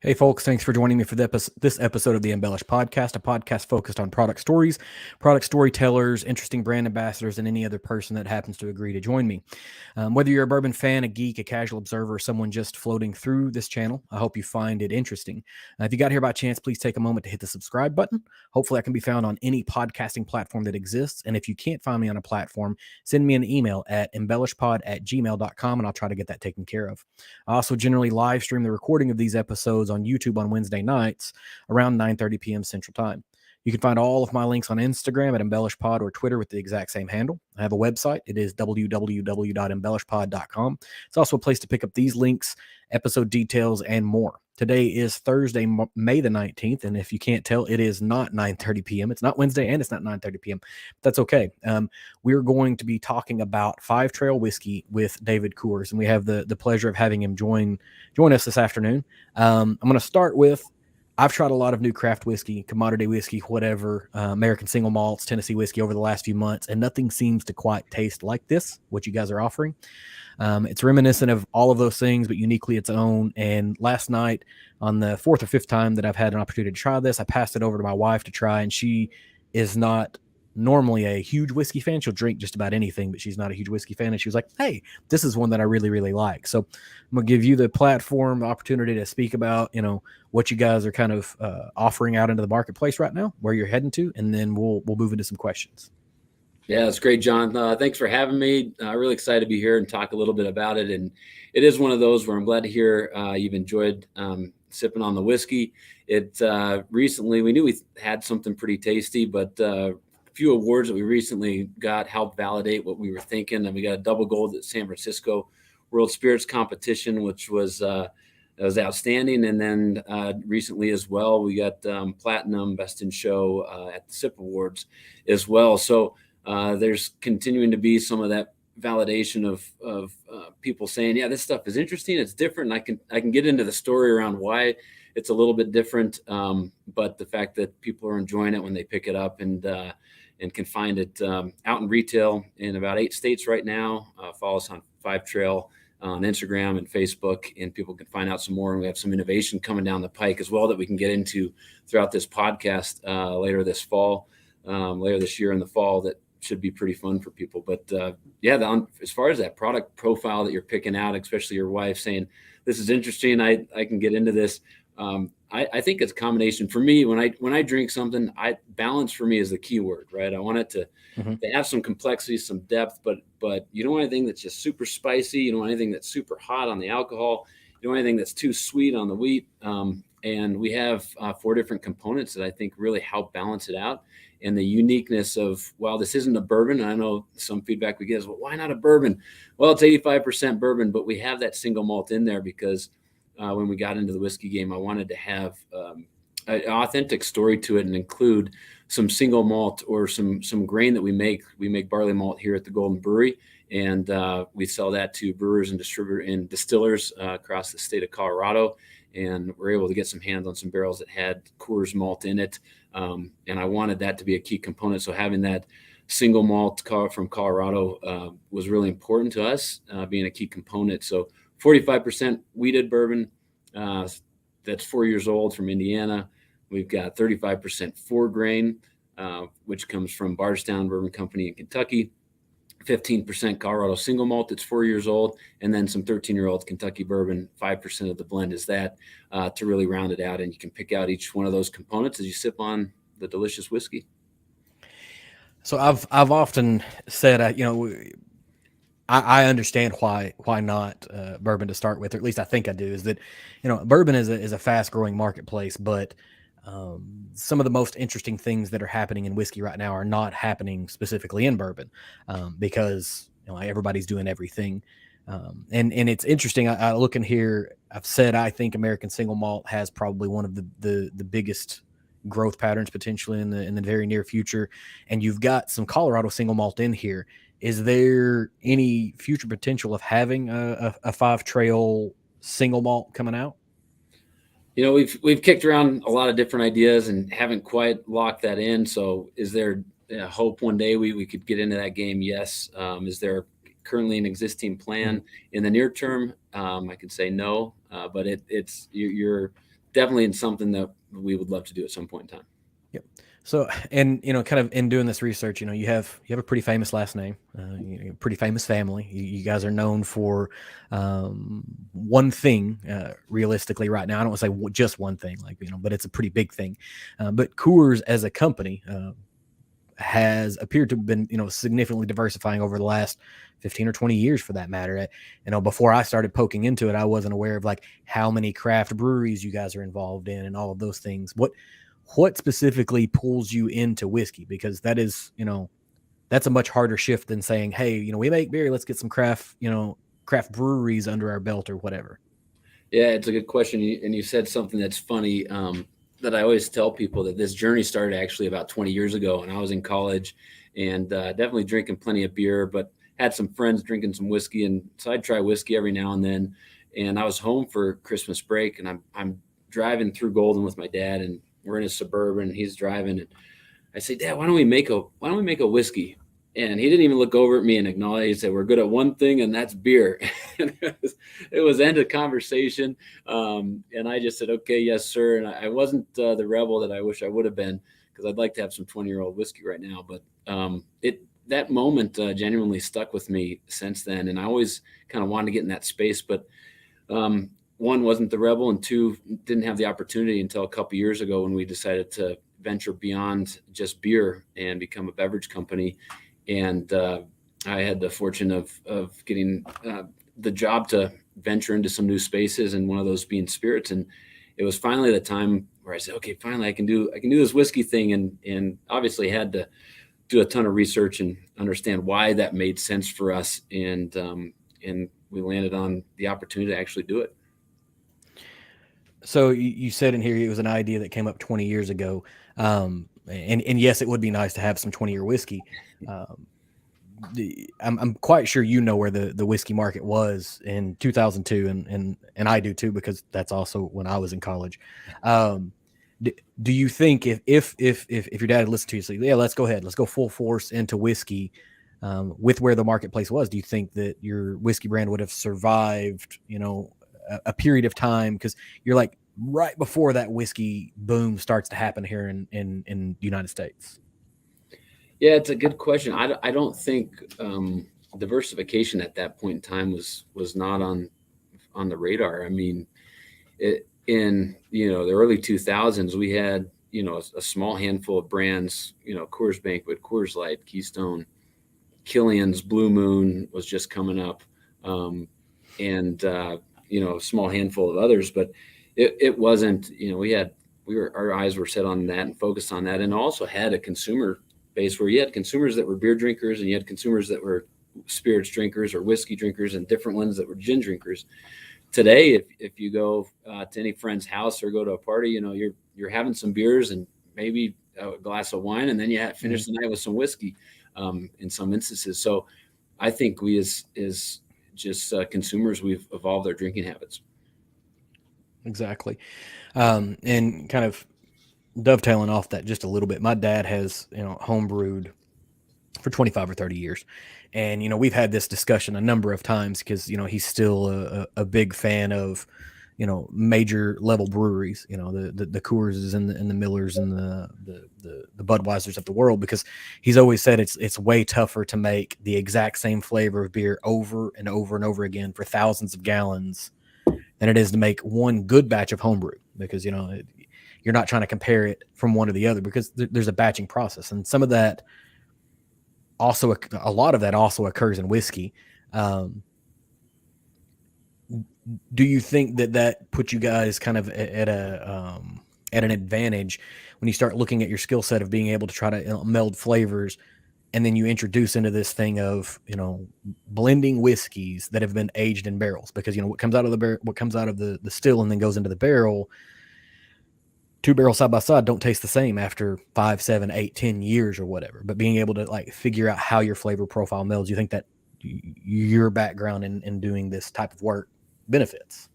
Hey, folks, thanks for joining me for this episode of the Embellish Podcast, a podcast focused on product stories, product storytellers, interesting brand ambassadors, and any other person that happens to agree to join me. Whether you're a bourbon fan, a geek, a casual observer, or someone just floating through this channel, I hope you find it interesting. If you got here by chance, please take a moment to hit the subscribe button. Hopefully, I can be found on any podcasting platform that exists. And if you can't find me on a platform, send me an email at embellishpod@gmail.com, and I'll try to get that taken care of. I also generally live stream the recording of these episodes on YouTube on Wednesday nights around 9:30 p.m. Central Time. You can find all of my links on Instagram at embellishpod or Twitter with the exact same handle. I have a website. It is www.embellishpod.com. It's also a place to pick up these links, episode details, and more. Today is Thursday, May the 19th, and if you can't tell, it is not 9:30 p.m. It's not Wednesday, and it's not 9:30 p.m. That's okay. We're going to be talking about Five Trail Whiskey with David Coors, and we have the pleasure of having him join us this afternoon. I'm going to start with, I've tried a lot of new craft whiskey, commodity whiskey, whatever, American Single Malts, Tennessee whiskey over the last few months, and nothing seems to quite taste like this, what you guys are offering. It's reminiscent of all of those things, but uniquely its own. And last night, on the fourth or fifth time that I've had an opportunity to try this, I passed it over to my wife to try, and she is not normally a huge whiskey fan. She'll drink just about anything, but she's not a huge whiskey fan. And she was like, hey, this is one that I really, really like. So I'm going to give you the platform, the opportunity to speak about, what you guys are kind of offering out into the marketplace right now, where you're heading to, and then we'll move into some questions. Yeah, that's great, John. Thanks for having me. Really excited to be here and talk a little bit about it. And it is one of those where I'm glad to hear you've enjoyed sipping on the whiskey. It recently, we knew we had something pretty tasty, but a few awards that we recently got helped validate what we were thinking. And we got a double gold at San Francisco World Spirits Competition, which was outstanding. And then recently as well, we got platinum Best in Show at the SIP Awards as well. So there's continuing to be some of that validation of people saying, yeah, this stuff is interesting. It's different. And I can get into the story around why it's a little bit different. But the fact that people are enjoying it when they pick it up and can find it out in retail in about 8 states right now. Follow us on Five Trail on Instagram and Facebook, and people can find out some more. And we have some innovation coming down the pike as well that we can get into throughout this podcast later this year in the fall, that should be pretty fun for people. But as far as that product profile that you're picking out, especially your wife saying, this is interesting, I can get into this. I think it's a combination for me. When I drink something, balance for me is the key word, right? I want it to have some complexity, some depth, but you don't want anything that's just super spicy. You don't want anything that's super hot on the alcohol. You don't want anything that's too sweet on the wheat. And we have 4 different components that I think really help balance it out. And the uniqueness of, well, this isn't a bourbon. I know some feedback we get is, well, why not a bourbon? Well, it's 85% bourbon, but we have that single malt in there because when we got into the whiskey game, I wanted to have an authentic story to it and include some single malt or some grain that we make. We make barley malt here at the Golden Brewery, and we sell that to brewers and distillers across the state of Colorado. And we're able to get some hands on some barrels that had Coors malt in it. And I wanted that to be a key component. So having that single malt from Colorado was really important to us, being a key component. So 45% wheated bourbon, that's 4 years old, from Indiana. We've got 35% 4 grain, which comes from Bardstown Bourbon Company in Kentucky. 15% Colorado single malt, it's 4 years old, and then some 13-year-old Kentucky bourbon. 5% of the blend is that to really round it out. And you can pick out each one of those components as you sip on the delicious whiskey. So I've often said, I understand why not bourbon to start with, or at least I think I do. Is that bourbon is a fast growing marketplace, but some of the most interesting things that are happening in whiskey right now are not happening specifically in bourbon because everybody's doing everything. And it's interesting. I look in here. I've said I think American Single Malt has probably one of the biggest growth patterns potentially in the very near future. And you've got some Colorado Single Malt in here. Is there any future potential of having a Five Trail Single Malt coming out? We've kicked around a lot of different ideas and haven't quite locked that in. So is there a hope one day we could get into that game? Yes. Is there currently an existing plan in the near term? I could say no, but you're definitely something that we would love to do at some point in time. Yep. So, and kind of in doing this research, you have a pretty famous last name, pretty famous family. You guys are known for one thing, realistically, right now. I don't want to say just one thing, but it's a pretty big thing. But Coors as a company has appeared to have been, significantly diversifying over the last 15 or 20 years, for that matter. Before I started poking into it, I wasn't aware of like how many craft breweries you guys are involved in and all of those things. What specifically pulls you into whiskey? Because that is, that's a much harder shift than saying, hey, we make beer, let's get some craft breweries under our belt or whatever. Yeah, it's a good question. And you said something that's funny, that I always tell people, that this journey started actually about 20 years ago. And I was in college and definitely drinking plenty of beer, but had some friends drinking some whiskey. And so I'd try whiskey every now and then. And I was home for Christmas break, and I'm driving through Golden with my dad, and we're in a Suburban, and he's driving. And I say, Dad, why don't we make a whiskey? And he didn't even look over at me and acknowledge. He said, we're good at one thing, and that's beer. And it was end of conversation. And I just said, okay, yes, sir. And I wasn't the rebel that I wish I would have been, because I'd like to have some 20-year-old whiskey right now. But that moment genuinely stuck with me since then. And I always kind of wanted to get in that space. But one, wasn't the rebel, and two, didn't have the opportunity until a couple years ago when we decided to venture beyond just beer and become a beverage company. And I had the fortune of getting the job to venture into some new spaces, and one of those being spirits. And it was finally the time where I said, okay, finally I can do this whiskey thing, and obviously had to do a ton of research and understand why that made sense for us. And we landed on the opportunity to actually do it. So you said in here it was an idea that came up 20 years ago. And yes, it would be nice to have some 20-year whiskey. I'm quite sure where the whiskey market was in 2002, and I do too, because that's also when I was in college. Do you think if your dad had listened to you, say, yeah, let's go ahead, let's go full force into whiskey, with where the marketplace was, do you think that your whiskey brand would have survived, a period of time? Because you're like right before that whiskey boom starts to happen here in the United States. Yeah, it's a good question. I don't think diversification at that point in time was not on the radar. I mean, in the early 2000s, we had a small handful of brands. Coors Banquet, Coors Light, Keystone, Killian's, Blue Moon was just coming up, and a small handful of others. But it wasn't. Our eyes were set on that and focused on that, and also had a consumer base where you had consumers that were beer drinkers, and you had consumers that were spirits drinkers or whiskey drinkers, and different ones that were gin drinkers. Today, if you go to any friend's house or go to a party, you're having some beers and maybe a glass of wine, and then you finish the night with some whiskey, in some instances. So I think we as just consumers, we've evolved our drinking habits. Exactly. And kind of dovetailing off that just a little bit, my dad has, homebrewed for 25 or 30 years. And, we've had this discussion a number of times because, he's still a big fan of, major level breweries, the Coors and the Millers and the Budweisers of the world, because he's always said it's way tougher to make the exact same flavor of beer over and over and over again for thousands of gallons than it is to make one good batch of homebrew, because, you're not trying to compare it from one to the other, because there's a batching process. And some of that also, a lot of that also occurs in whiskey. Do you think that puts you guys kind of at an advantage when you start looking at your skill set of being able to try to meld flavors, and then you introduce into this thing of, blending whiskeys that have been aged in barrels? Because, what comes out of the still and then goes into the barrel, two barrels side by side don't taste the same after 5, 7, 8, 10 years or whatever. But being able to figure out how your flavor profile melds, you think that your background in doing this type of work benefits?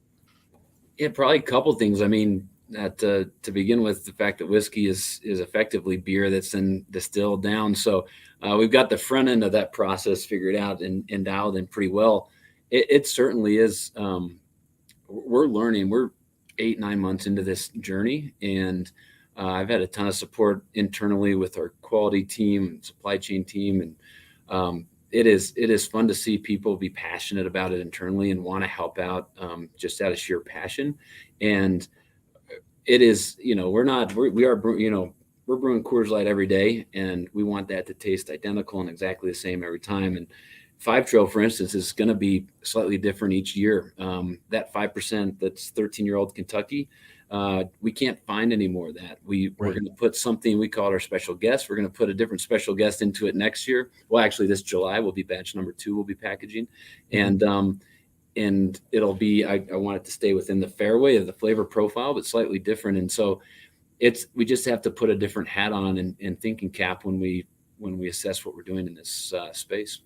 Yeah, probably a couple things. I mean, to begin with, the fact that whiskey is effectively beer that's then distilled down. So we've got the front end of that process figured out and dialed in pretty well. It certainly is. We're learning. 8-9 months into this journey, and I've had a ton of support internally with our quality team, supply chain team, and it is fun to see people be passionate about it internally and want to help out, just out of sheer passion. And it is, we're brewing Coors Light every day, and we want that to taste identical and exactly the same every time. And Five Trail, for instance, is going to be slightly different each year. That 5% that's 13-year-old Kentucky, we can't find any more of that. We're going to put something, we call it our special guest. We're going to put a different special guest into it next year. Well, actually, this July will be batch number 2. We'll be packaging, and it'll be, I want it to stay within the fairway of the flavor profile, but slightly different. And so we just have to put a different hat on and thinking cap when we assess what we're doing in this space.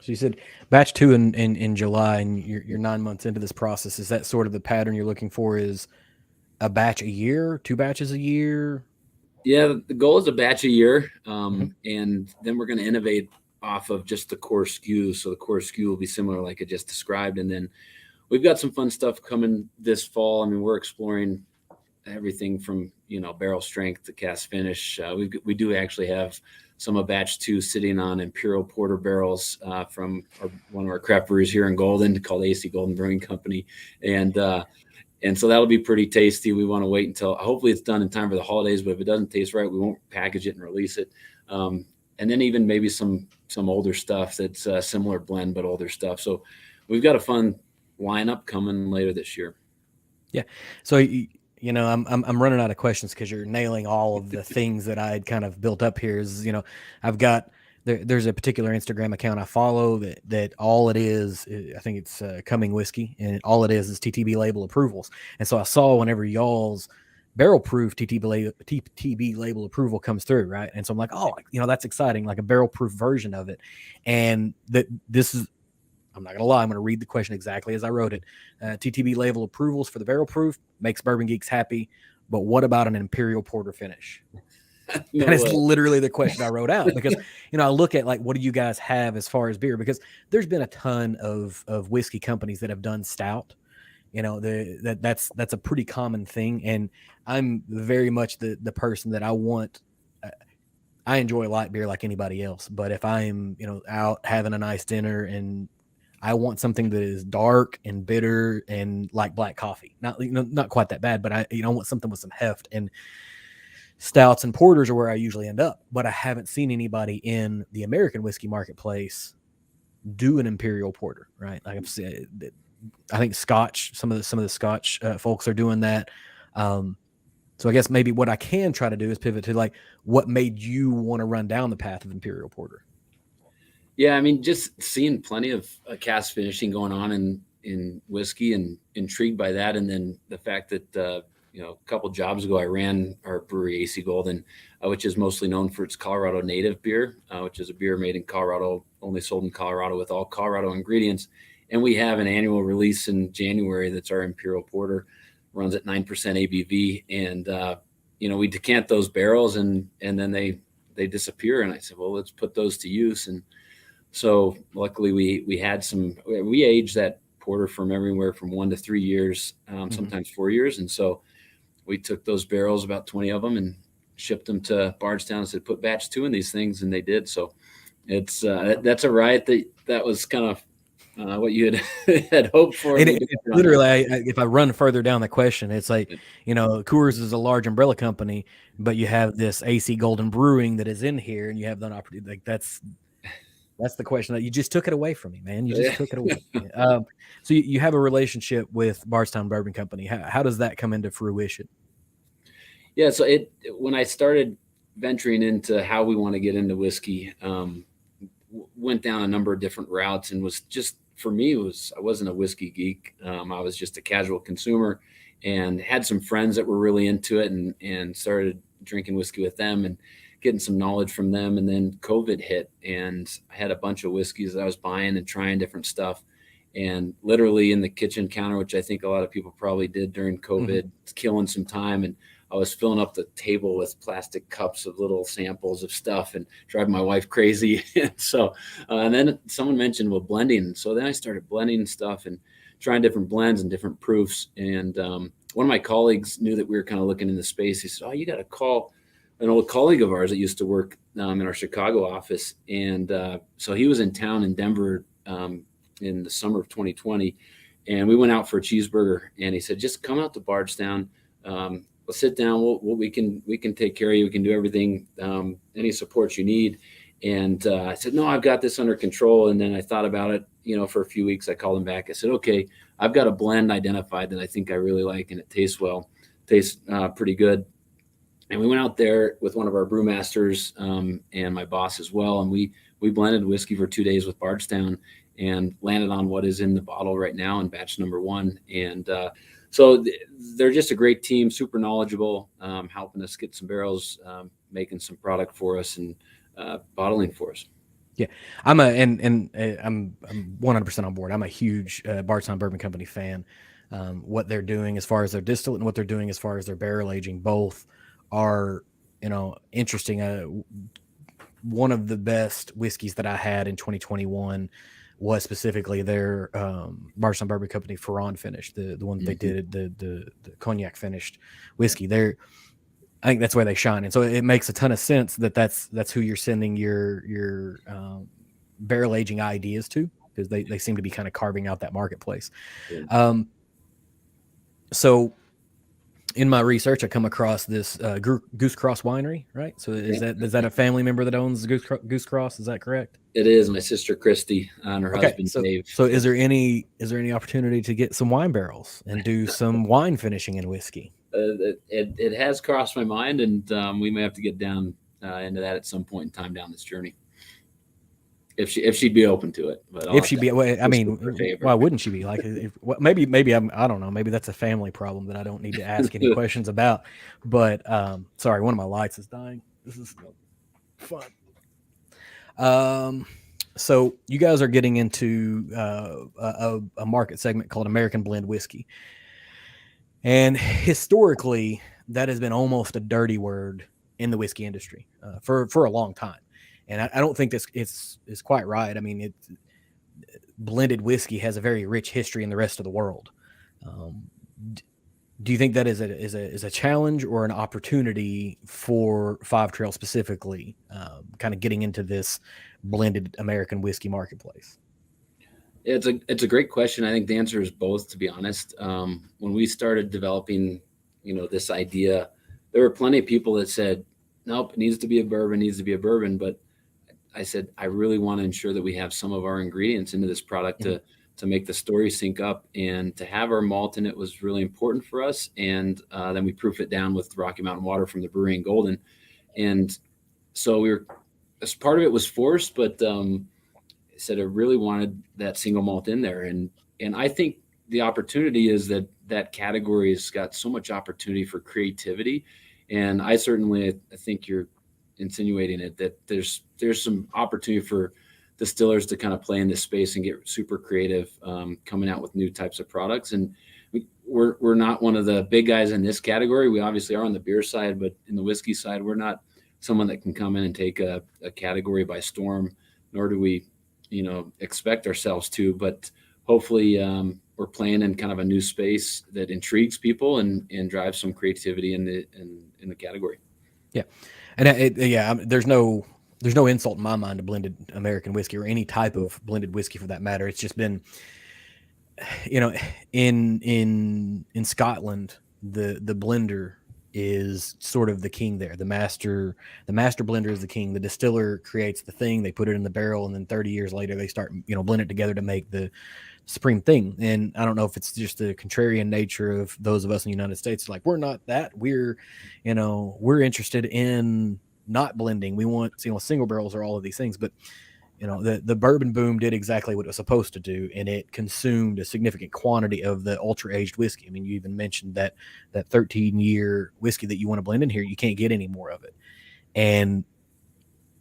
So you said batch 2 in July, and you're 9 months into this process. Is that sort of the pattern you're looking for? Is a batch a year, 2 batches a year? Yeah, the goal is a batch a year, and then we're going to innovate off of just the core SKU. So the core SKU will be similar, like I just described, and then we've got some fun stuff coming this fall. I mean, we're exploring everything from barrel strength to cast finish. We do actually have some of batch 2 sitting on imperial porter barrels from one of our craft breweries here in Golden, called AC Golden Brewing Company, and so that'll be pretty tasty. We want to wait until, hopefully it's done in time for the holidays, but if it doesn't taste right, we won't package it and release it. And then even maybe some older stuff that's a similar blend, but older stuff. So we've got a fun lineup coming later this year. Yeah. So, I'm running out of questions because you're nailing all of the things that I had kind of built up here. Is, I've got, there's a particular Instagram account I follow that all it is, I think it's Coming Whiskey, and all it is TTB label approvals. And so I saw whenever y'all's barrel proof TTB label approval comes through, right? And so I'm like, oh, that's exciting, like a barrel proof version of it. And this is, I'm not gonna lie, I'm gonna read the question exactly as I wrote it. TTB label approvals for the barrel proof makes bourbon geeks happy, but what about an imperial porter finish? That is literally the question I wrote out, because I look at, like, what do you guys have as far as beer? Because there's been a ton of whiskey companies that have done stout. That's a pretty common thing, and I'm very much the person that I enjoy light beer like anybody else. But if I am out having a nice dinner and I want something that is dark and bitter and like black coffee, not quite that bad, but I want something with some heft, and stouts and porters are where I usually end up. But I haven't seen anybody in the American whiskey marketplace do an imperial porter, right? Like I've said, I think Scotch, some of the Scotch folks are doing that. So I guess maybe what I can try to do is pivot to, like, what made you want to run down the path of imperial porter? Yeah, I mean, just seeing plenty of cast finishing going on in whiskey, and intrigued by that. And then the fact that, a couple of jobs ago, I ran our brewery, AC Golden, which is mostly known for its Colorado native beer, which is a beer made in Colorado, only sold in Colorado with all Colorado ingredients. And we have an annual release in January that's our imperial porter, runs at 9% ABV. And, we decant those barrels, and then they disappear. And I said, well, let's put those to use. And so luckily we aged that porter from everywhere from 1 to 3 years, sometimes 4 years. And so we took those barrels, about 20 of them, and shipped them to Bardstown and said, put batch 2 in these things. And they did. So it's, that's a ride that was kind of what you had hoped for. And literally, if I run further down the question, it's like, Coors is a large umbrella company, but you have this AC Golden Brewing that is in here, and you have the opportunity. Like, that's the question that you just took it away from me, man. You just took it away. So you have a relationship with Bardstown Bourbon Company. How does that come into fruition? Yeah. So when I started venturing into how we want to get into whiskey, went down a number of different routes, and was just, for me, I wasn't a whiskey geek. I was just a casual consumer, and had some friends that were really into it, and started drinking whiskey with them and getting some knowledge from them. And then COVID hit, and I had a bunch of whiskeys that I was buying and trying different stuff. And literally in the kitchen counter, which I think a lot of people probably did during COVID, killing some time. And I was filling up the table with plastic cups of little samples of stuff and driving my wife crazy. So, and then someone mentioned, well, blending. So then I started blending stuff and trying different blends and different proofs. And one of my colleagues knew that we were kind of looking in the space. He said, "Oh, you got to call an old colleague of ours that used to work in our Chicago office." And so he was in town in Denver in the summer of 2020, and we went out for a cheeseburger. And he said, "Just come out to Bardstown. We'll sit down. We can take care of you. We can do everything, any support you need." And I said, "No, I've got this under control." And then I thought about it, for a few weeks. I called him back. I said, "Okay, I've got a blend identified that I think I really like, and it tastes pretty good." And we went out there with one of our brewmasters and my boss as well, and we blended whiskey for 2 days with Bardstown and landed on what is in the bottle right now in batch number 1. And so they're just a great team, super knowledgeable, helping us get some barrels, making some product for us, and bottling for us. Yeah, I'm 100% on board. I'm a huge Bardstown Bourbon Company fan. What they're doing as far as their distillate and what they're doing as far as their barrel aging, both are interesting. One of the best whiskeys that I had in 2021 was specifically their Bardstown Bourbon Company Ferrand finish, the one that they did, the cognac finished whiskey. I think that's where they shine. And so it makes a ton of sense that's who you're sending your barrel aging ideas to, because they seem to be kind of carving out that marketplace. Yeah. So in my research, I come across this Goose Cross Winery, right? So is that a family member that owns Goose Cross? Is that correct? It is. My sister Christy and her husband Dave. So is there any opportunity to get some wine barrels and do some wine finishing in whiskey? It has crossed my mind, and we may have to get down into that at some point in time down this journey. If she'd be open to it, but if she'd be, I mean, why wouldn't she be? Like, maybe I don't know. Maybe that's a family problem that I don't need to ask any questions about. But sorry, one of my lights is dying. This is fun. So you guys are getting into a market segment called American Blend Whiskey. And historically, that has been almost a dirty word in the whiskey industry for a long time. And I don't think this is quite right. I mean, blended whiskey has a very rich history in the rest of the world. Do you think that is a challenge or an opportunity for Five Trail specifically, kind of getting into this blended American whiskey marketplace? It's a great question. I think the answer is both, to be honest. When we started developing, this idea, there were plenty of people that said, "Nope, it needs to be a bourbon." But I said, I really want to ensure that we have some of our ingredients into this product to make the story sync up, and to have our malt in it was really important for us. And then we proof it down with Rocky Mountain water from the brewery in Golden. And so as part of it was forced, but I said I really wanted that single malt in there. And I think the opportunity is that category has got so much opportunity for creativity. And I think you're insinuating it, that there's some opportunity for distillers to kind of play in this space and get super creative, coming out with new types of products. And we're not one of the big guys in this category. We obviously are on the beer side, but in the whiskey side, we're not someone that can come in and take a category by storm, nor do we expect ourselves to. But hopefully we're playing in kind of a new space that intrigues people and drives some creativity in the category. Yeah. And there's no insult in my mind to blended American whiskey or any type of blended whiskey for that matter. It's just been, in Scotland, the blender is sort of the king there. The master blender is the king. The distiller creates the thing, they put it in the barrel, and then 30 years later they start, blend it together to make the supreme thing. And I don't know if it's just the contrarian nature of those of us in the United States, like, we're not that. We're interested in not blending. We want, single barrels or all of these things. But the bourbon boom did exactly what it was supposed to do, and it consumed a significant quantity of the ultra aged whiskey. I mean, you even mentioned that 13-year whiskey that you want to blend in here, you can't get any more of it. And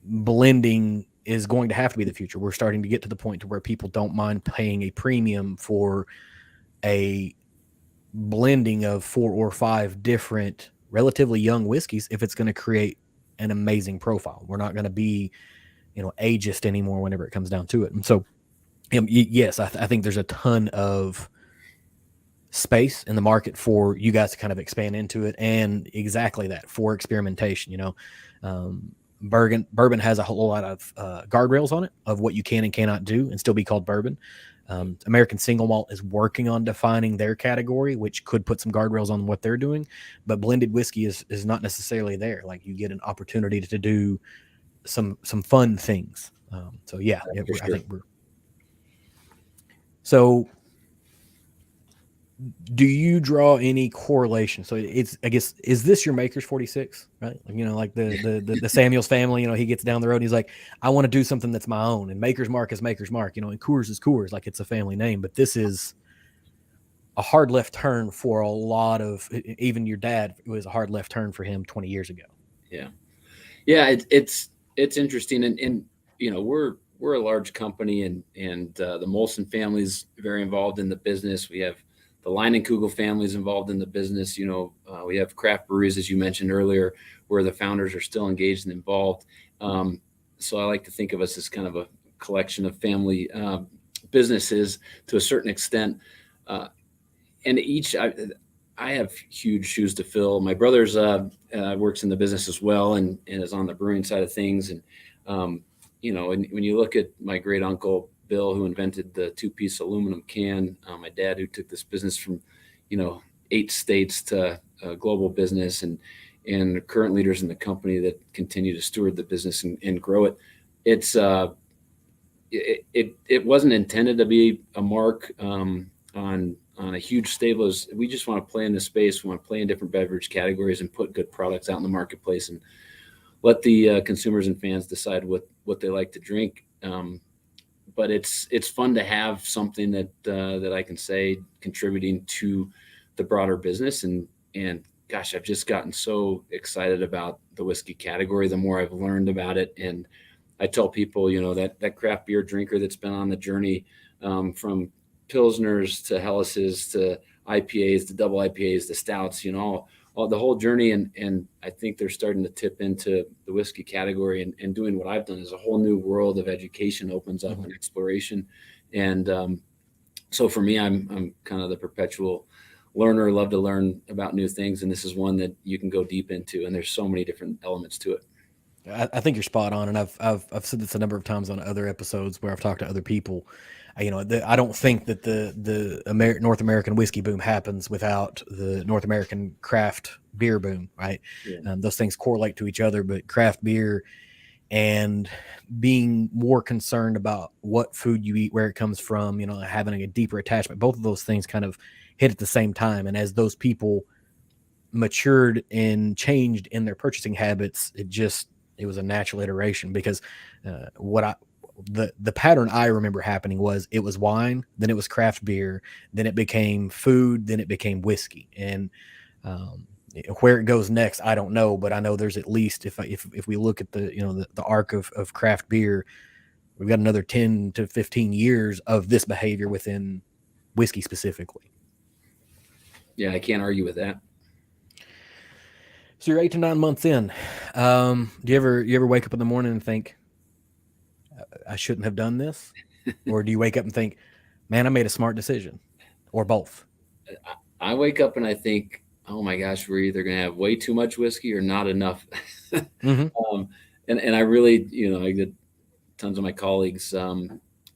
blending is going to have to be the future. We're starting to get to the point to where people don't mind paying a premium for a blending of 4 or 5 different relatively young whiskeys if it's going to create an amazing profile. We're not going to be ageist anymore whenever it comes down to it. And so yes, I think there's a ton of space in the market for you guys to kind of expand into it, and exactly that, for experimentation. Bourbon has a whole lot of guardrails on it of what you can and cannot do and still be called bourbon. American Single Malt is working on defining their category, which could put some guardrails on what they're doing. But blended whiskey is not necessarily there. Like, you get an opportunity to do some fun things. So yeah, For I sure. think we're. So, do you draw any correlation? So I guess, is this your Maker's 46, right? Like the Samuels family, he gets down the road and he's like, I want to do something that's my own. And Maker's Mark is Maker's Mark, and Coors is Coors, like it's a family name. But this is a hard left turn for a lot of, even your dad, it was a hard left turn for him 20 years ago. Yeah. It's interesting. And we're a large company, and the Molson family's very involved in the business. We have the Leinenkugel family's involved in the business. We have craft breweries, as you mentioned earlier, where the founders are still engaged and involved. So I like to think of us as kind of a collection of family businesses to a certain extent. And I have huge shoes to fill. My brother's works in the business as well, and is on the brewing side of things. And and when you look at my great uncle Bill, who invented the 2-piece aluminum can, my dad, who took this business from 8 states to global business, and current leaders in the company that continue to steward the business and grow it. It wasn't intended to be a mark on a huge stable. We just want to play in the space. We want to play in different beverage categories and put good products out in the marketplace, and let the consumers and fans decide what they like to drink. But it's fun to have something that I can say contributing to the broader business. And gosh, I've just gotten so excited about the whiskey category the more I've learned about it. And I tell people, that craft beer drinker that's been on the journey, from Pilsners to Hellas's to IPAs to double IPAs to stouts, all the whole journey. And I think they're starting to tip into the whiskey category, and doing what I've done is a whole new world of education opens up, and exploration. And so for me, I'm kind of the perpetual learner, love to learn about new things. And this is one that you can go deep into, and there's so many different elements to it. I think you're spot on, and I've said this a number of times on other episodes where I've talked to other people. I don't think that the North American whiskey boom happens without the North American craft beer boom, right? Yeah. Those things correlate to each other, but craft beer and being more concerned about what food you eat, where it comes from, having a deeper attachment, both of those things kind of hit at the same time. And as those people matured and changed in their purchasing habits, it was a natural iteration, because the pattern I remember happening was, it was wine, then it was craft beer, then it became food, then it became whiskey. And where it goes next, I don't know, but I know there's at least, if we look at the arc of craft beer, we've got another 10 to 15 years of this behavior within whiskey specifically. Yeah, I can't argue with that. So you're 8 to 9 months in. Do you ever wake up in the morning and think, I shouldn't have done this? Or do you wake up and think, man, I made a smart decision? Or both? I wake up and I think, oh my gosh, we're either going to have way too much whiskey or not enough. Mm-hmm. And I really, I get tons of my colleagues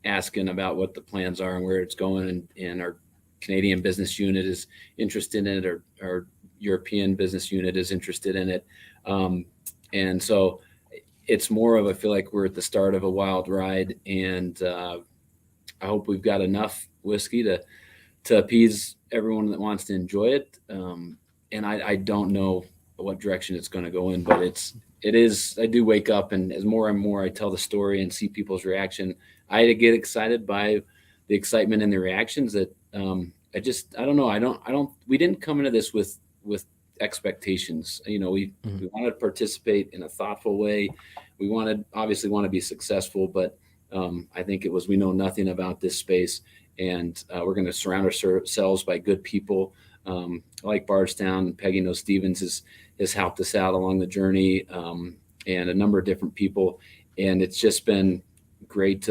asking about what the plans are and where it's going. And our Canadian business unit is interested in it, or our European business unit is interested in it. And so it's more of, I feel like we're at the start of a wild ride, and I hope we've got enough whiskey to appease everyone that wants to enjoy it. And I don't know what direction it's going to go in, but I do wake up, and as more and more I tell the story and see people's reaction, I get excited by the excitement and the reactions that I don't know. We didn't come into this with expectations. We wanted to participate in a thoughtful way. We obviously want to be successful, but I think it was, we know nothing about this space, and we're going to surround ourselves by good people, like Bardstown. Peggy No Stevens has helped us out along the journey, and a number of different people. And it's just been great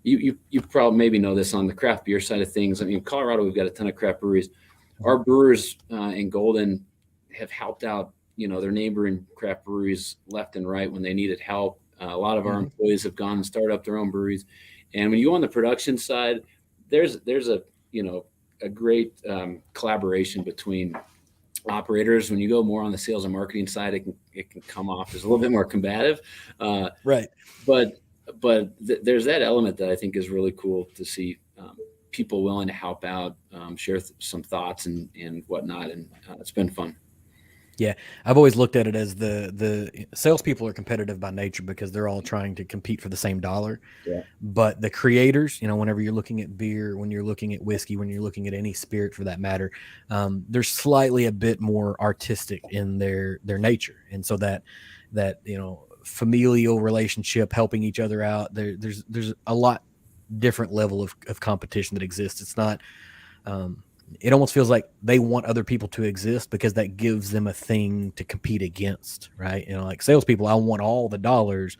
you probably maybe know this on the craft beer side of things. I mean, in Colorado, we've got a ton of craft breweries. Mhm. Our brewers in Golden have helped out, their neighboring craft breweries left and right when they needed help. A lot of our Mhm. employees have gone and started up their own breweries. And when you go on the production side, there's a great collaboration between operators. When you go more on the sales and marketing side, it can come off as a little bit more combative. Uh, Right. but there's that element that I think is really cool to see, people willing to help out, share some thoughts and whatnot, and it's been fun. Yeah, I've always looked at it as the salespeople are competitive by nature because they're all trying to compete for the same dollar. Yeah. But the creators, whenever you're looking at beer, when you're looking at whiskey, when you're looking at any spirit for that matter, they're slightly a bit more artistic in their nature, and so that familial relationship, helping each other out. There's a lot different level of competition that exists. It's not. Um, it almost feels like they want other people to exist because that gives them a thing to compete against, right? Like salespeople, I want all the dollars.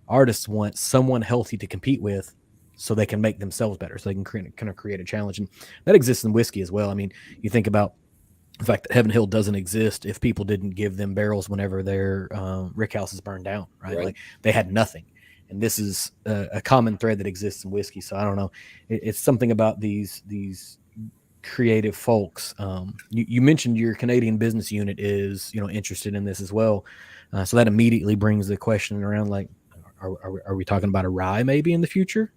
Artists want someone healthy to compete with so they can make themselves better, so they can kind of create a challenge. And that exists in whiskey as well. I mean, you think about the fact that Heaven Hill doesn't exist if people didn't give them barrels whenever their rick houses burned down, right? Right. Like they had nothing. And this is a common thread that exists in whiskey. So I don't know. It's something about these creative folks. You mentioned your Canadian business unit is interested in this as well, so that immediately brings the question around like, are we talking about a rye maybe in the future,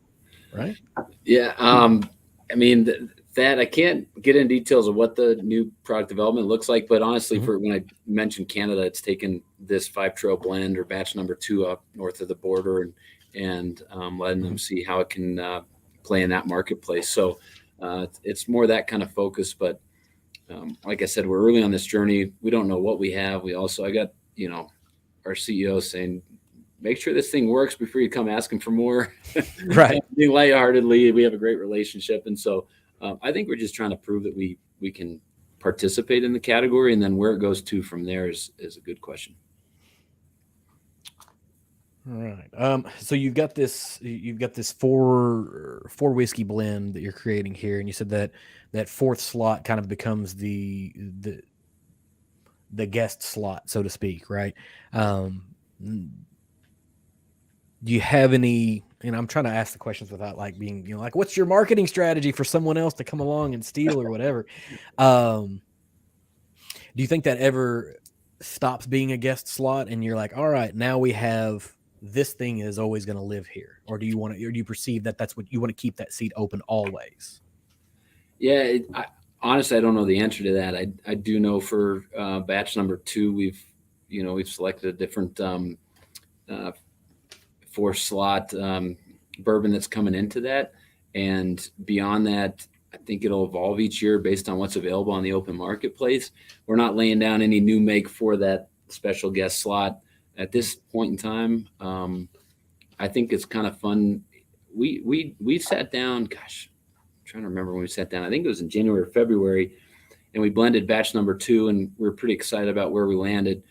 right? Yeah. I mean, that I can't get in details of what the new product development looks like, but honestly, Mhm. for when I mentioned Canada, it's taken this 5 trail blend or batch number 2 up north of the border and letting them Mhm. see how it can play in that marketplace. So it's more that kind of focus. But like I said, we're early on this journey. We don't know what we have. I got, our CEO saying, make sure this thing works before you come asking for more. Right. Being lightheartedly, we have a great relationship, and so I think we're just trying to prove that we can participate in the category, and then where it goes to from there is a good question. All right. So you've got this four whiskey blend that you're creating here, and you said that fourth slot kind of becomes the guest slot, so to speak, right? Um, do you have any? And I'm trying to ask the questions without like being, like, what's your marketing strategy for someone else to come along and steal or whatever? Um, do you think that ever stops being a guest slot and you're like, all right, now we have this thing is always going to live here, or do you perceive that that's what you want to keep that seat open always? Yeah, honestly, I don't know the answer to that. I do know for batch number 2, we've selected a different uh, 4 slot bourbon that's coming into that, and beyond that, I think it'll evolve each year based on what's available on the open marketplace. We're not laying down any new make for that special guest slot at this point in time. I think it's kind of fun. We sat down. Gosh, I'm trying to remember when we sat down. I think it was in January or February, and we blended batch number 2, and we were pretty excited about where we landed.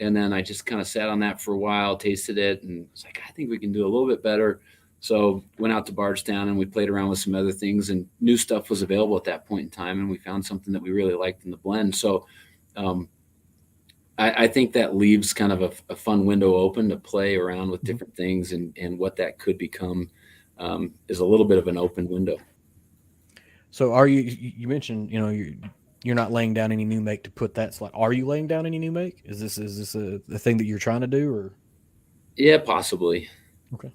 And then I just kind of sat on that for a while, tasted it, and was like, I think we can do a little bit better. So went out to Bardstown and we played around with some other things, and new stuff was available at that point in time, and we found something that we really liked in the blend. So um, I think that leaves kind of a fun window open to play around with Mhm. different things, and what that could become is a little bit of an open window. So are you mentioned, you're not laying down any new make to put that slot. Are you laying down any new make? Is this a thing that you're trying to do, or Yeah, possibly. okay?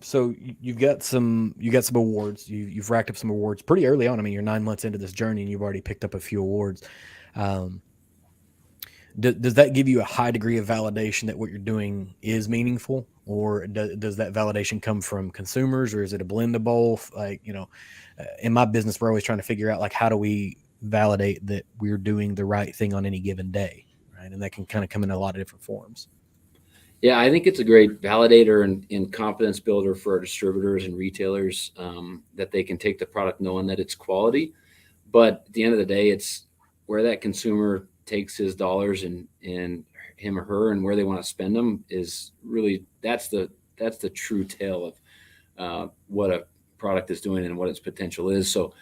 So you got some awards. You've racked up some awards pretty early on. I mean, you're 9 months into this journey and you've already picked up a few awards. Um, does that give you a high degree of validation that what you're doing is meaningful, or does that validation come from consumers, or is it a blend of both? Like, in my business, we're always trying to figure out like how do we validate that we're doing the right thing on any given day, right? And that can kind of come in a lot of different forms. Yeah, I think it's a great validator and confidence builder for our distributors and retailers, that they can take the product knowing that it's quality. But at the end of the day, it's where that consumer takes his dollars and him or her and where they want to spend them is really, that's the true tale of what a product is doing and what its potential is. So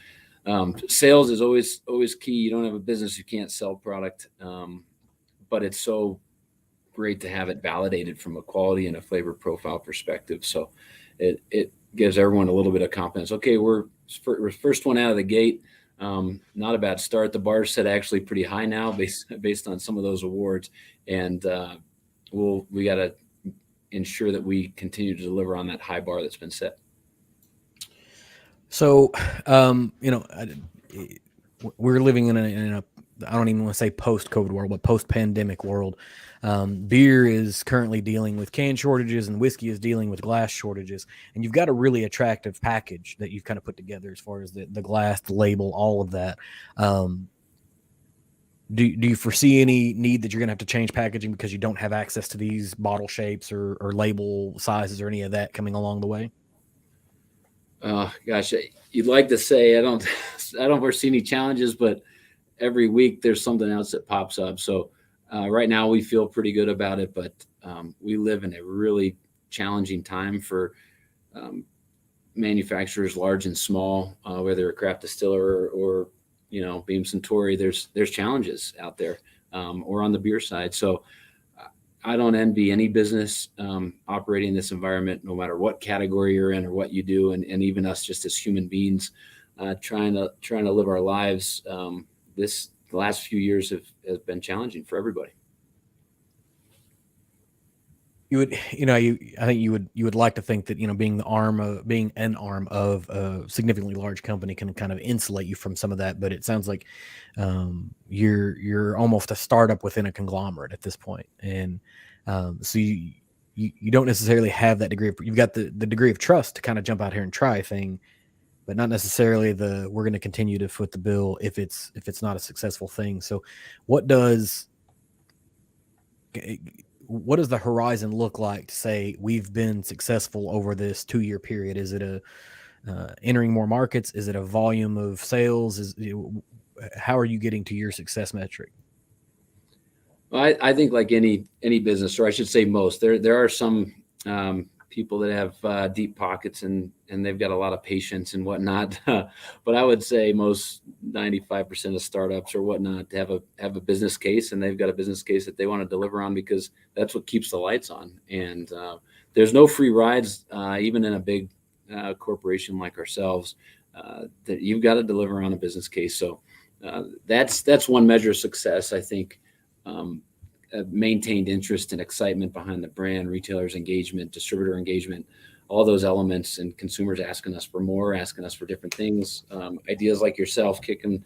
sales is always key. You don't have a business, you can't sell product, but it's so great to have it validated from a quality and a flavor profile perspective. So it gives everyone a little bit of confidence. Okay, we're first one out of the gate. Not a bad start. The bar set actually pretty high now based on some of those awards, and we got to ensure that we continue to deliver on that high bar that's been set. So, we're living in a I don't even want to say post-COVID world, but post-pandemic world. Beer is currently dealing with can shortages, and whiskey is dealing with glass shortages. And you've got a really attractive package that you've kind of put together as far as the glass, the label, all of that. Do you foresee any need that you're going to have to change packaging because you don't have access to these bottle shapes or label sizes or any of that coming along the way? Gosh, you'd like to say I don't foresee any challenges, but every week there's something else that pops up. So right now we feel pretty good about it, but we live in a really challenging time for manufacturers, large and small, whether a craft distiller or Beam Suntory. There's challenges out there, or on the beer side. So I don't envy any business operating in this environment, no matter what category you're in or what you do, and even us just as human beings trying to live our lives. The last few years have been challenging for everybody. I think you would like to think that, being an arm of a significantly large company can kind of insulate you from some of that. But it sounds like you're almost a startup within a conglomerate at this point. And so you don't necessarily have that degree you've got the degree of trust to kind of jump out here and try a thing, but not necessarily we're going to continue to foot the bill if it's not a successful thing. So what does the horizon look like to say we've been successful over this 2-year period? Is it entering more markets? Is it a volume of sales? How are you getting to your success metric? Well, I think like any business, or I should say most, there are some people that have deep pockets and they've got a lot of patience and whatnot. But I would say most 95% of startups or whatnot have a business case, and they've got a business case that they want to deliver on, because that's what keeps the lights on. And there's no free rides, even in a big corporation like ourselves, that you've got to deliver on a business case. So that's one measure of success, I think. Maintained interest and excitement behind the brand, retailers engagement, distributor engagement, all those elements, and consumers asking us for more, asking us for different things, ideas like yourself kicking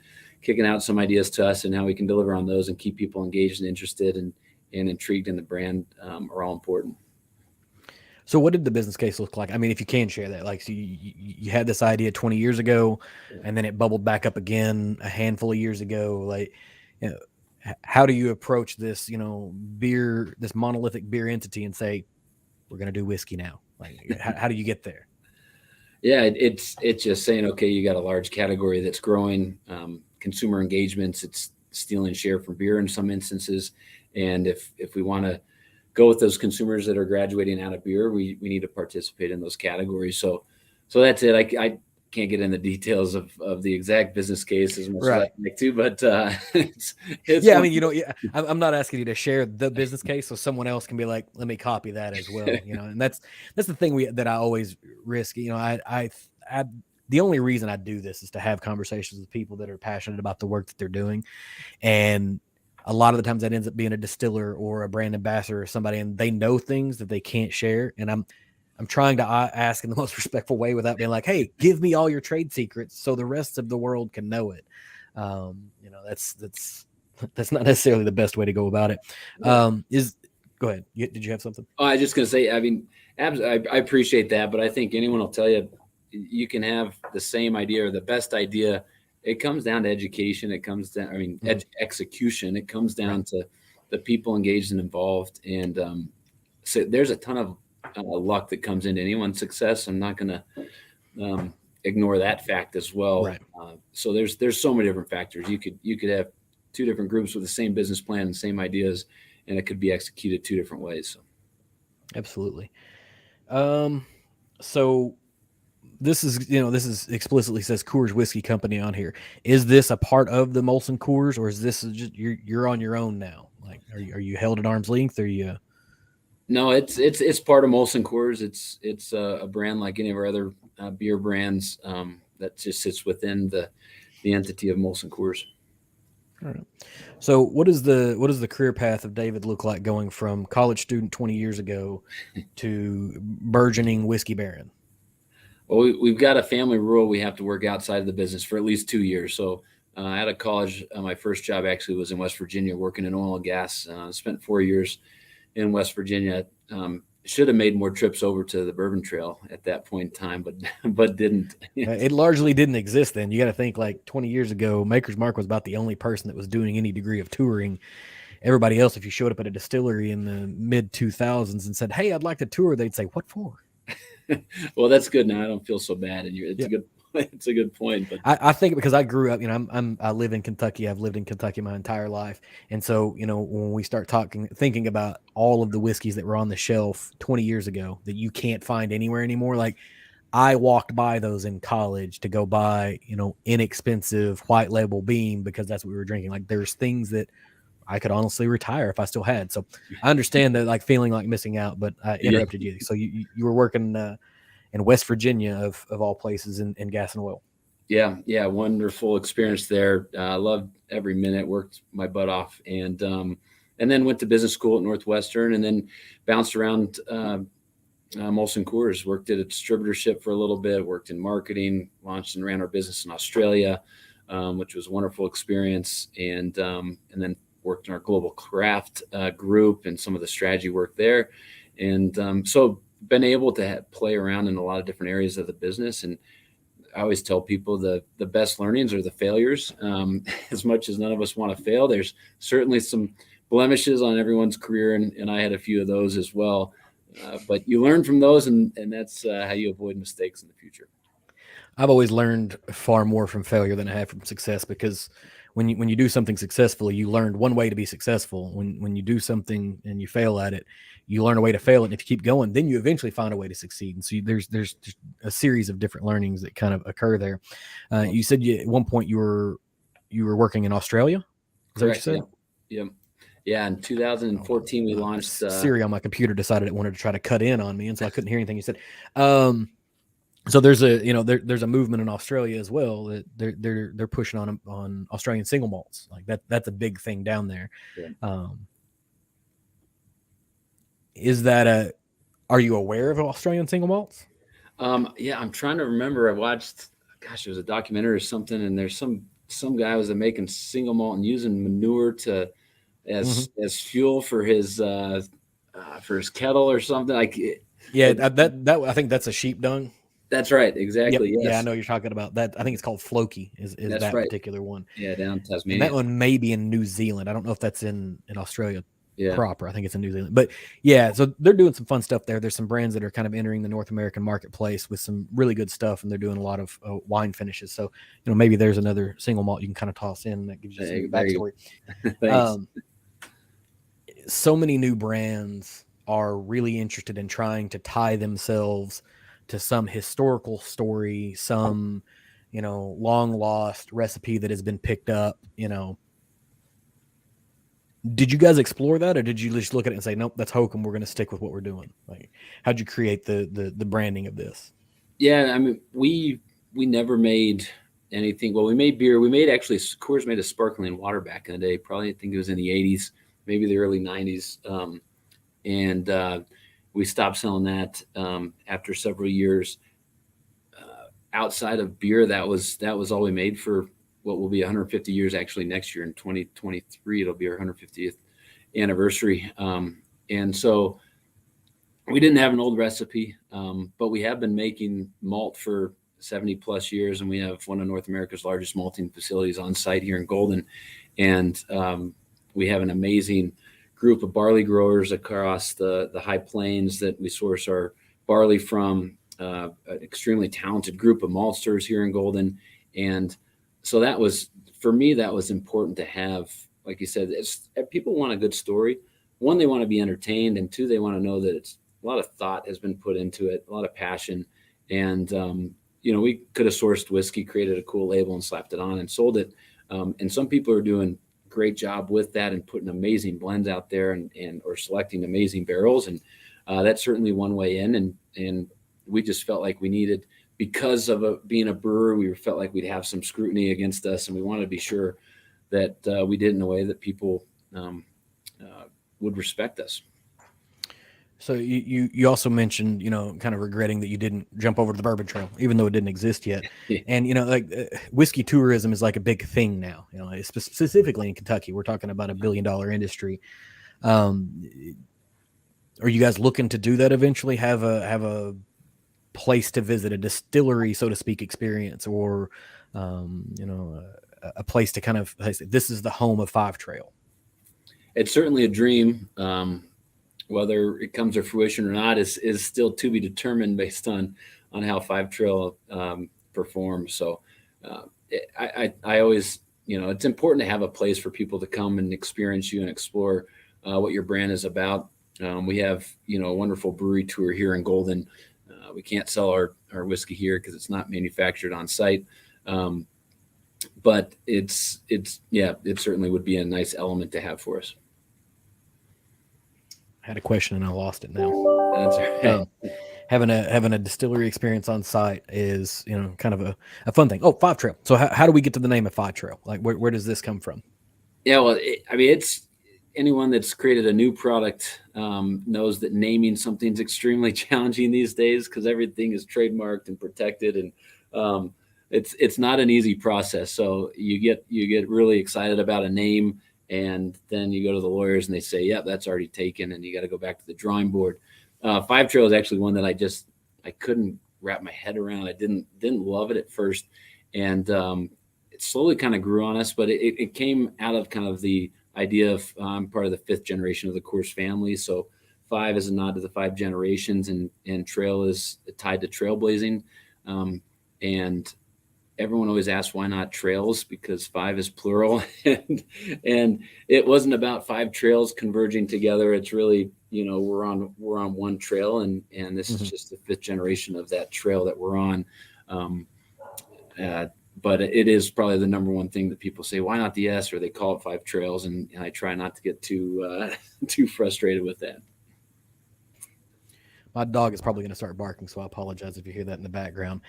out some ideas to us, and how we can deliver on those and keep people engaged and interested and intrigued in the brand are all important. So what did the business case look like? I mean, if you can share that, like, so you had this idea 20 years ago, and then it bubbled back up again a handful of years ago. Like, how do you approach this, this monolithic beer entity and say, we're going to do whiskey now? Like, how do you get there? Yeah, it's just saying, okay, you got a large category that's growing, consumer engagements, it's stealing share from beer in some instances. And if we want to go with those consumers that are graduating out of beer, we need to participate in those categories. So that's it. I can't get in the details of the exact business case as much as I'd like to, but it's yeah. I mean, I'm not asking you to share the business case so someone else can be like, let me copy that as well. And that's the thing that I always risk. I the only reason I do this is to have conversations with people that are passionate about the work that they're doing. And a lot of the times that ends up being a distiller or a brand ambassador or somebody, and they know things that they can't share. And I'm trying to ask in the most respectful way without being like, hey, give me all your trade secrets so the rest of the world can know it. That's not necessarily the best way to go about it. Go ahead. Did you have something? Oh, I was just going to say, I mean, I appreciate that, but I think anyone will tell you, you can have the same idea or the best idea. It comes down to education. It comes down, execution. It comes down to the people engaged and involved. And so there's a ton of luck that comes into anyone's success. I'm not going to ignore that fact as well. Right. So there's so many different factors. You could have two different groups with the same business plan and same ideas, and it could be executed two different ways. So. Absolutely. So this is explicitly says Coors Whiskey Company on here. Is this a part of the Molson Coors, or is this just you're on your own now? Like, are you held at arm's length? Or you? No, it's part of Molson Coors. It's a brand like any of our other beer brands that just sits within the entity of Molson Coors. All right. So what does the career path of David look like going from college student 20 years ago to burgeoning whiskey baron? Well, we've got a family rule. We have to work outside of the business for at least 2 years. So out of college, my first job actually was in West Virginia working in oil and gas. Spent 4 years in West Virginia. Should have made more trips over to the Bourbon Trail at that point in time, but didn't. It largely didn't exist then. You got to think like 20 years ago, Maker's Mark was about the only person that was doing any degree of touring. Everybody else, if you showed up at a distillery in the mid 2000s and said, "Hey, I'd like to tour," they'd say, "What for?" Well, that's good. Now I don't feel so bad, and it's a good. It's a good point, but I think because I grew up, I live in Kentucky. I've lived in Kentucky my entire life, and so when we start thinking about all of the whiskeys that were on the shelf 20 years ago that you can't find anywhere anymore, like I walked by those in college to go buy, inexpensive white label Beam because that's what we were drinking. Like there's things that I could honestly retire if I still had. So I understand that like feeling like missing out, but I interrupted you. So you were working in West Virginia of all places in gas and oil. Yeah, wonderful experience there. Loved every minute. Worked my butt off, and then went to business school at Northwestern, and then bounced around Molson Coors. Worked at a distributorship for a little bit. Worked in marketing. Launched and ran our business in Australia, which was a wonderful experience, and then worked in our global craft group and some of the strategy work there, and so been able to play around in a lot of different areas of the business. And I always tell people the best learnings are the failures. As much as none of us want to fail, there's certainly some blemishes on everyone's career, and I had a few of those as well. But you learn from those, and that's how you avoid mistakes in the future. I've always learned far more from failure than I have from success, because when you do something successfully, you learned one way to be successful. When you do something and you fail at it, you learn a way to fail it. And if you keep going, then you eventually find a way to succeed. And so there's a series of different learnings that kind of occur there. You said at one point you were working in Australia. Is that what you said? Yeah. In 2014, we launched. Siri on my computer decided it wanted to try to cut in on me, and so I couldn't hear anything you said. So there's a movement in Australia as well that they're pushing on Australian single malts. Like that's a big thing down there. Yeah. Are you aware of Australian single malts? Yeah, I'm trying to remember. I watched, it was a documentary or something, and there's some guy was making single malt and using manure as fuel for his kettle or something. Like that I think that's a sheep dung. That's right. Exactly. Yep. Yes. Yeah, I know you're talking about that. I think it's called Floki is that right. Particular one. Yeah, down in Tasmania. And that one may be in New Zealand. I don't know if that's in Australia proper. I think it's in New Zealand. But yeah, so they're doing some fun stuff there. There's some brands that are kind of entering the North American marketplace with some really good stuff, and they're doing a lot of wine finishes. So, maybe there's another single malt you can kind of toss in that gives you some backstory. Thanks. So many new brands are really interested in trying to tie themselves to some historical story, some, long lost recipe that has been picked up, Did you guys explore that, or did you just look at it and say, nope, that's Hokum, we're going to stick with what we're doing? Like, how'd you create the branding of this? Yeah, I mean, we never made anything. Well, we made beer. Coors made a sparkling water back in the day. Probably, I think it was in the 80s, maybe the early 90s. And we stopped selling that after several years. Outside of beer, that was all we made for what will be 150 years. Actually, next year in 2023, it'll be our 150th anniversary. And so we didn't have an old recipe, but we have been making malt for 70 plus years, and we have one of North America's largest malting facilities on site here in Golden. And we have an amazing group of barley growers across the High Plains that we source our barley from, an extremely talented group of maltsters here in Golden. And so for me, that was important to have. Like you said, people want a good story. one, they want to be entertained, and two, they want to know that it's a lot of thought has been put into it, a lot of passion. And, we could have sourced whiskey, created a cool label and slapped it on and sold it. And some people are doing a great job with that and putting amazing blends out there and or selecting amazing barrels. And that's certainly one way in. And we just felt like we needed, because of being a brewer, we felt like we'd have some scrutiny against us, and we wanted to be sure that we did it in a way that people would respect us. So you also mentioned, kind of regretting that you didn't jump over to the bourbon trail, even though it didn't exist yet. And, whiskey tourism is like a big thing now, specifically in Kentucky. We're talking about $1 billion industry. Are you guys looking to do that eventually? Have a place to visit, a distillery, so to speak, experience, or, a place to kind of, this is the home of Five Trail? It's certainly a dream. Whether it comes to fruition or not is still to be determined based on how Five Trail performs. So I always, it's important to have a place for people to come and experience you and explore what your brand is about. We have, a wonderful brewery tour here in Golden. We can't sell our whiskey here because it's not manufactured on site. But it certainly would be a nice element to have for us. I had a question and I lost it now. That's right. Having a distillery experience on site is, kind of a fun thing. Oh, Five Trail. So how do we get to the name of Five Trail? Like, where does this come from? Yeah, well, it's anyone that's created a new product knows that naming something's extremely challenging these days because everything is trademarked and protected, and it's not an easy process. So you get really excited about a name, and then you go to the lawyers and they say, "Yeah, that's already taken," and you got to go back to the drawing board. Five Trail is actually one that I couldn't wrap my head around. I didn't love it at first, and it slowly kind of grew on us. But it came out of kind of the idea of I'm part of the fifth generation of the Coors family. So five is a nod to the five generations, and trail is tied to trailblazing. And everyone always asks why not trails, because five is plural. and it wasn't about five trails converging together. It's really, we're on one trail, and this is just the fifth generation of that trail that we're on. But it is probably the number one thing that people say, why not the S, or they call it Five Trails. And I try not to get too frustrated with that. My dog is probably going to start barking, so I apologize if you hear that in the background.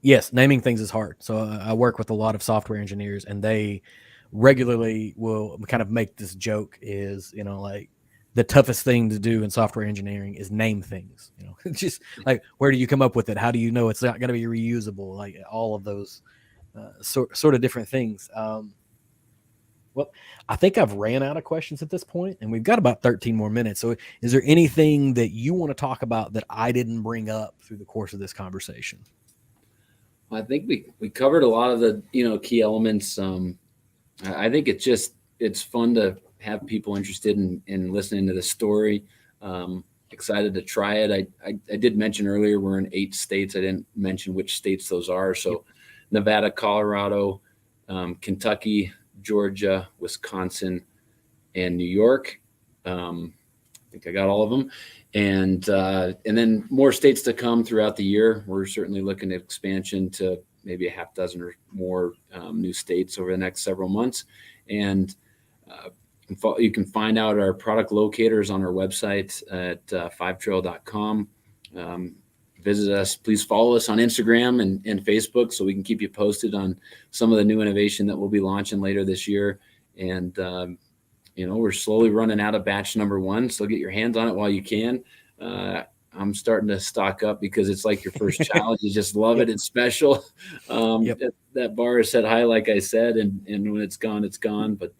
Yes, naming things is hard. So I work with a lot of software engineers, and they regularly will kind of make this joke is, like, the toughest thing to do in software engineering is name things. Just like, where do you come up with it? How do you know it's not going to be reusable? Like, all of those sort of different things. Well, I think I've ran out of questions at this point, and we've got about 13 more minutes. So is there anything that you want to talk about that I didn't bring up through the course of this conversation? I think we covered a lot of the, key elements. I think it's fun to have people interested in listening to the story. Excited to try it. I did mention earlier we're in 8 states. I didn't mention which states those are. So Nevada, Colorado, Kentucky, Georgia, Wisconsin, and New York. I think I got all of them. And then more states to come throughout the year. We're certainly looking at expansion to maybe a half dozen or more new states over the next several months. And you can find out our product locators on our website at fivetrail.com. Visit us. Please follow us on Instagram and Facebook so we can keep you posted on some of the new innovation that we'll be launching later this year. And, we're slowly running out of batch number 1, so get your hands on it while you can. I'm starting to stock up because it's like your first child. You just love it. It's special. That bar is set high, like I said, and when it's gone, it's gone. But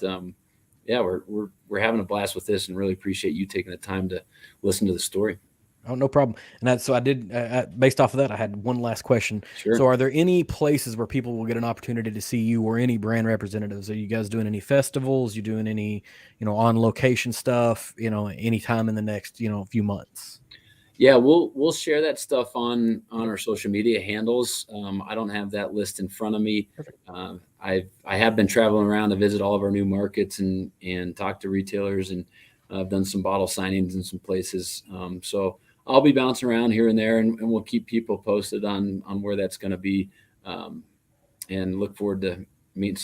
we're having a blast with this, and really appreciate you taking the time to listen to the story. Oh, no problem. And so I did, based off of that, I had one last question. Sure. So are there any places where people will get an opportunity to see you, or any brand representatives? Are you guys doing any festivals? You doing any, on location stuff, anytime in the next, few months? Yeah, we'll share that stuff on our social media handles. I don't have that list in front of me. I have been traveling around to visit all of our new markets and talk to retailers, and I've done some bottle signings in some places. So I'll be bouncing around here and there, and we'll keep people posted on where that's going to be, and look forward to meeting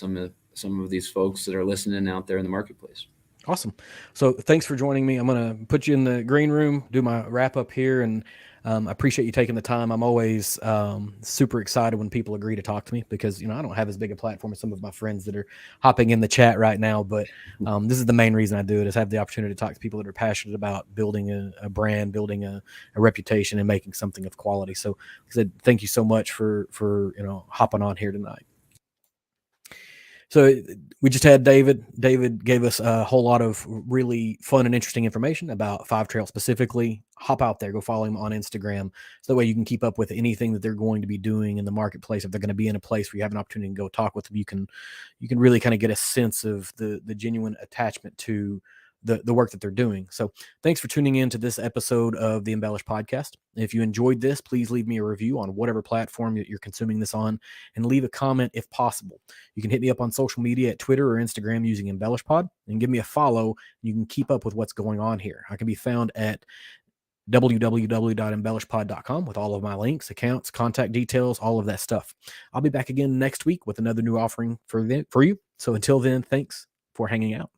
some of these folks that are listening out there in the marketplace. Awesome. So thanks for joining me. I'm going to put you in the green room, do my wrap up here, and I appreciate you taking the time. I'm always super excited when people agree to talk to me because, I don't have as big a platform as some of my friends that are hopping in the chat right now, but this is the main reason I do it, is have the opportunity to talk to people that are passionate about building a brand, building a reputation, and making something of quality. So I said, thank you so much for hopping on here tonight. So we just had David. David gave us a whole lot of really fun and interesting information about Five Trail specifically. Hop out there, go follow him on Instagram. So that way you can keep up with anything that they're going to be doing in the marketplace. If they're going to be in a place where you have an opportunity to go talk with them, you can really kind of get a sense of the genuine attachment to the work that they're doing. So thanks for tuning in to this episode of the Embellish Podcast. If you enjoyed this, please leave me a review on whatever platform you're consuming this on, and leave a comment if possible. You can hit me up on social media at Twitter or Instagram using Embellish Pod, and give me a follow. You can keep up with what's going on here. I can be found at www.embellishpod.com with all of my links, accounts, contact details, all of that stuff. I'll be back again next week with another new offering for you. So until then, thanks for hanging out.